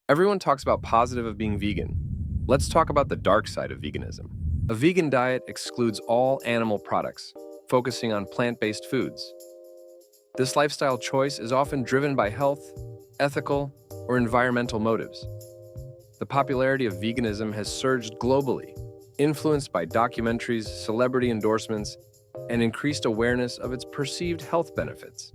Everyone talks about positive of being vegan. Let's talk about the dark side of veganism. A vegan diet excludes all animal products, focusing on plant-based foods. This lifestyle choice is often driven by health, ethical, or environmental motives. The popularity of veganism has surged globally, influenced by documentaries, celebrity endorsements, and increased awareness of its perceived health benefits.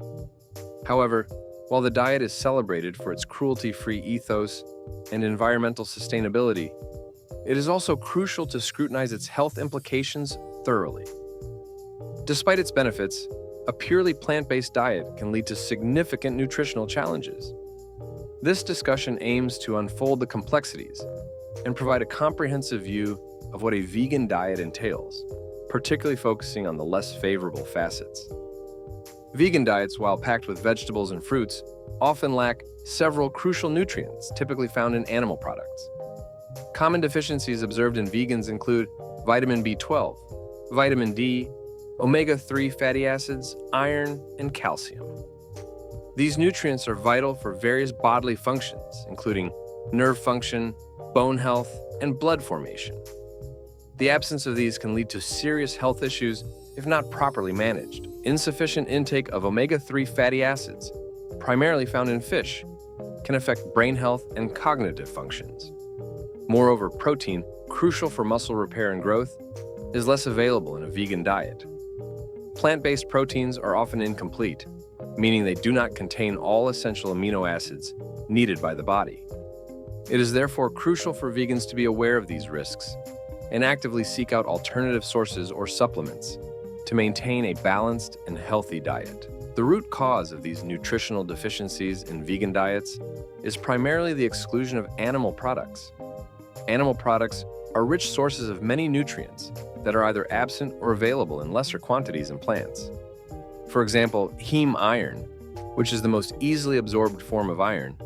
However, while the diet is celebrated for its cruelty-free ethos and environmental sustainability, it is also crucial to scrutinize its health implications thoroughly. Despite its benefits, a purely plant-based diet can lead to significant nutritional challenges. This discussion aims to unfold the complexities and provide a comprehensive view of what a vegan diet entails, particularly focusing on the less favorable facets. Vegan diets, while packed with vegetables and fruits, often lack several crucial nutrients typically found in animal products. Common deficiencies observed in vegans include vitamin B12, vitamin D, omega-3 fatty acids, iron, and calcium. These nutrients are vital for various bodily functions, including nerve function, bone health, and blood formation. The absence of these can lead to serious health issues if not properly managed. Insufficient intake of omega-3 fatty acids, primarily found in fish, can affect brain health and cognitive functions. Moreover, protein, crucial for muscle repair and growth, is less available in a vegan diet. Plant-based proteins are often incomplete, meaning they do not contain all essential amino acids needed by the body. It is therefore crucial for vegans to be aware of these risks and actively seek out alternative sources or supplements to maintain a balanced and healthy diet. The root cause of these nutritional deficiencies in vegan diets is primarily the exclusion of animal products. Animal products are rich sources of many nutrients that are either absent or available in lesser quantities in plants. For example, heme iron, which is the most easily absorbed form of iron,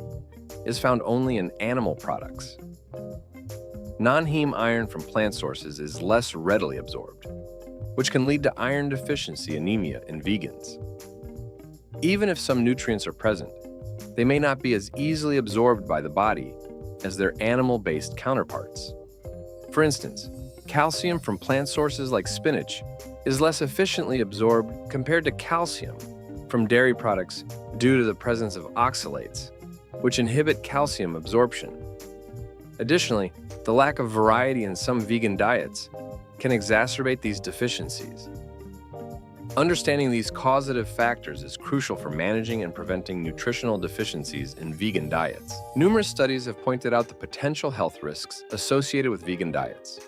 is found only in animal products. Non-heme iron from plant sources is less readily absorbed, which can lead to iron deficiency anemia in vegans. Even if some nutrients are present, they may not be as easily absorbed by the body as their animal-based counterparts. For instance, calcium from plant sources like spinach is less efficiently absorbed compared to calcium from dairy products due to the presence of oxalates, which inhibit calcium absorption. Additionally, the lack of variety in some vegan diets can exacerbate these deficiencies. Understanding these causative factors is crucial for managing and preventing nutritional deficiencies in vegan diets. Numerous studies have pointed out the potential health risks associated with vegan diets.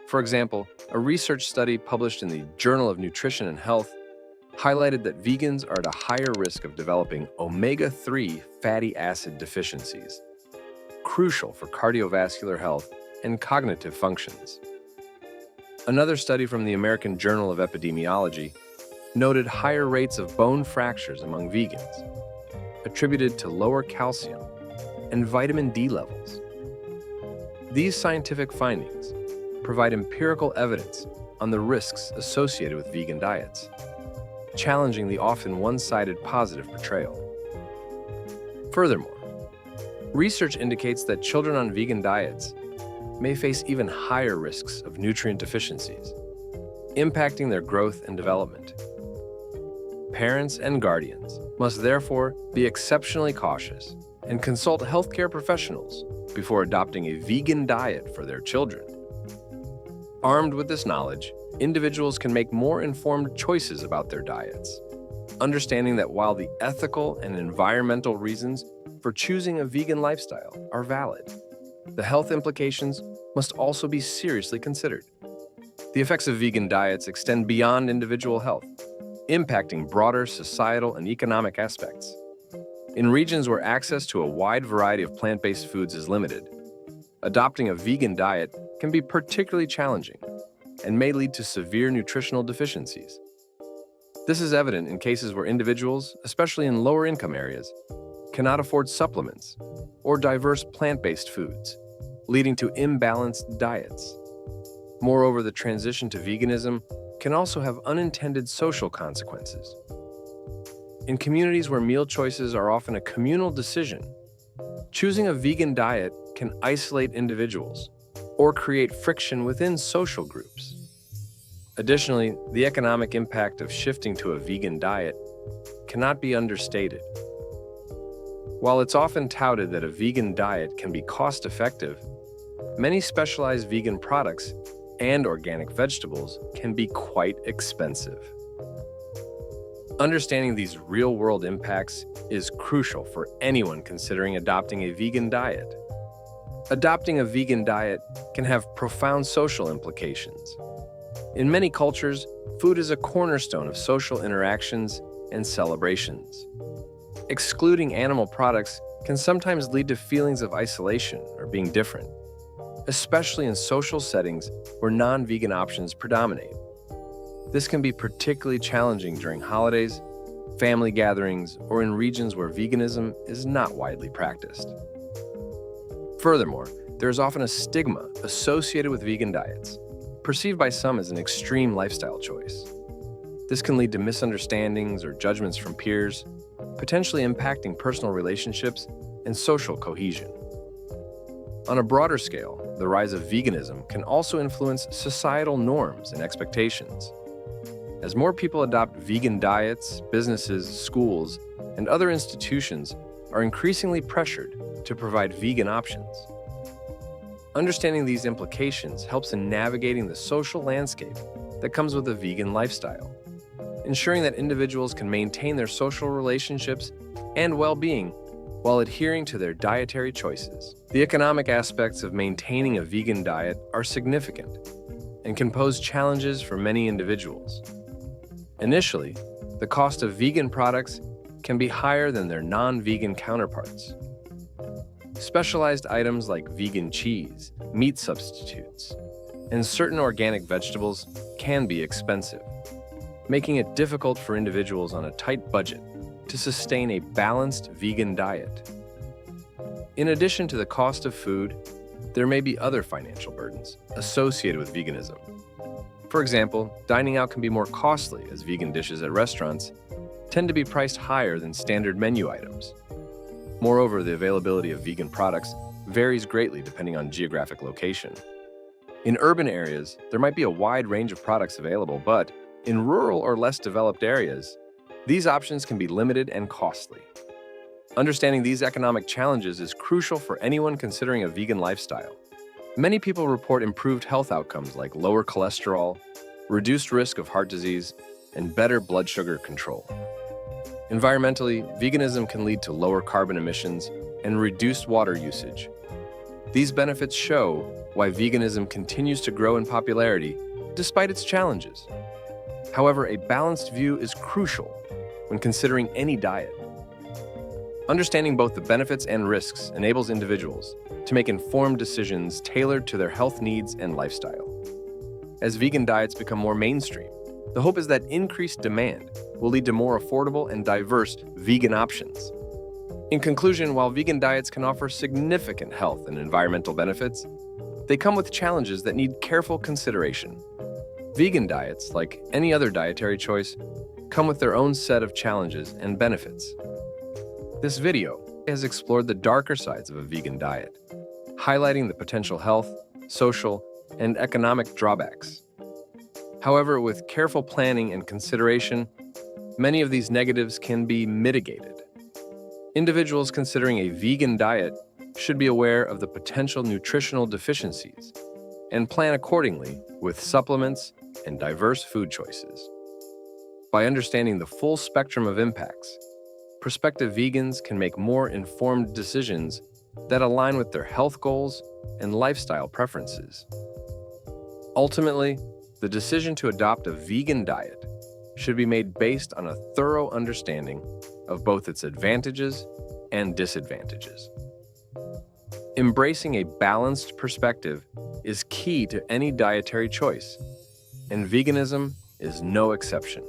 For example, a research study published in the Journal of Nutrition and Health highlighted that vegans are at a higher risk of developing omega-3 fatty acid deficiencies, crucial for cardiovascular health and cognitive functions. Another study from the American Journal of Epidemiology noted higher rates of bone fractures among vegans, attributed to lower calcium and vitamin D levels. These scientific findings provide empirical evidence on the risks associated with vegan diets, challenging the often one-sided positive portrayal. Furthermore, research indicates that children on vegan diets may face even higher risks of nutrient deficiencies, impacting their growth and development. Parents and guardians must therefore be exceptionally cautious and consult healthcare professionals before adopting a vegan diet for their children. Armed with this knowledge, individuals can make more informed choices about their diets, understanding that while the ethical and environmental reasons for choosing a vegan lifestyle are valid, the health implications must also be seriously considered. The effects of vegan diets extend beyond individual health, impacting broader societal and economic aspects. In regions where access to a wide variety of plant-based foods is limited, adopting a vegan diet can be particularly challenging and may lead to severe nutritional deficiencies. This is evident in cases where individuals, especially in lower-income areas, cannot afford supplements or diverse plant-based foods, leading to imbalanced diets. Moreover, the transition to veganism can also have unintended social consequences. In communities where meal choices are often a communal decision, Choosing a vegan diet can isolate individuals or create friction within social groups. Additionally, the economic impact of shifting to a vegan diet cannot be understated. While it's often touted that a vegan diet can be cost-effective, many specialized vegan products and organic vegetables can be quite expensive. Understanding these real-world impacts is crucial for anyone considering adopting a vegan diet. Adopting a vegan diet can have profound social implications. In many cultures, food is a cornerstone of social interactions and celebrations. Excluding animal products can sometimes lead to feelings of isolation or being different, especially in social settings where non-vegan options predominate. This can be particularly challenging during holidays, family gatherings, or in regions where veganism is not widely practiced. Furthermore, there is often a stigma associated with vegan diets, perceived by some as an extreme lifestyle choice. This can lead to misunderstandings or judgments from peers, potentially impacting personal relationships and social cohesion. On a broader scale, the rise of veganism can also influence societal norms and expectations. As more people adopt vegan diets, businesses, schools, and other institutions are increasingly pressured to provide vegan options. Understanding these implications helps in navigating the social landscape that comes with a vegan lifestyle, ensuring that individuals can maintain their social relationships and well-being while adhering to their dietary choices. The economic aspects of maintaining a vegan diet are significant and can pose challenges for many individuals. Initially, the cost of vegan products can be higher than their non-vegan counterparts. Specialized items like vegan cheese, meat substitutes, and certain organic vegetables can be expensive, making it difficult for individuals on a tight budget to sustain a balanced vegan diet. In addition to the cost of food, there may be other financial burdens associated with veganism. For example, dining out can be more costly as vegan dishes at restaurants tend to be priced higher than standard menu items. Moreover, the availability of vegan products varies greatly depending on geographic location. In urban areas, there might be a wide range of products available, but in rural or less developed areas, these options can be limited and costly. Understanding these economic challenges is crucial for anyone considering a vegan lifestyle. Many people report improved health outcomes like lower cholesterol, reduced risk of heart disease, and better blood sugar control. Environmentally, veganism can lead to lower carbon emissions and reduced water usage. These benefits show why veganism continues to grow in popularity despite its challenges. However, a balanced view is crucial when considering any diet. Understanding both the benefits and risks enables individuals to make informed decisions tailored to their health needs and lifestyle. As vegan diets become more mainstream, the hope is that increased demand will lead to more affordable and diverse vegan options. In conclusion, while vegan diets can offer significant health and environmental benefits, they come with challenges that need careful consideration. Vegan diets, like any other dietary choice, come with their own set of challenges and benefits. This video has explored the darker sides of a vegan diet, highlighting the potential health, social, and economic drawbacks. However, with careful planning and consideration, many of these negatives can be mitigated. Individuals considering a vegan diet should be aware of the potential nutritional deficiencies and plan accordingly with supplements and diverse food choices. By understanding the full spectrum of impacts, prospective vegans can make more informed decisions that align with their health goals and lifestyle preferences. Ultimately, the decision to adopt a vegan diet should be made based on a thorough understanding of both its advantages and disadvantages. Embracing a balanced perspective is key to any dietary choice, and veganism is no exception.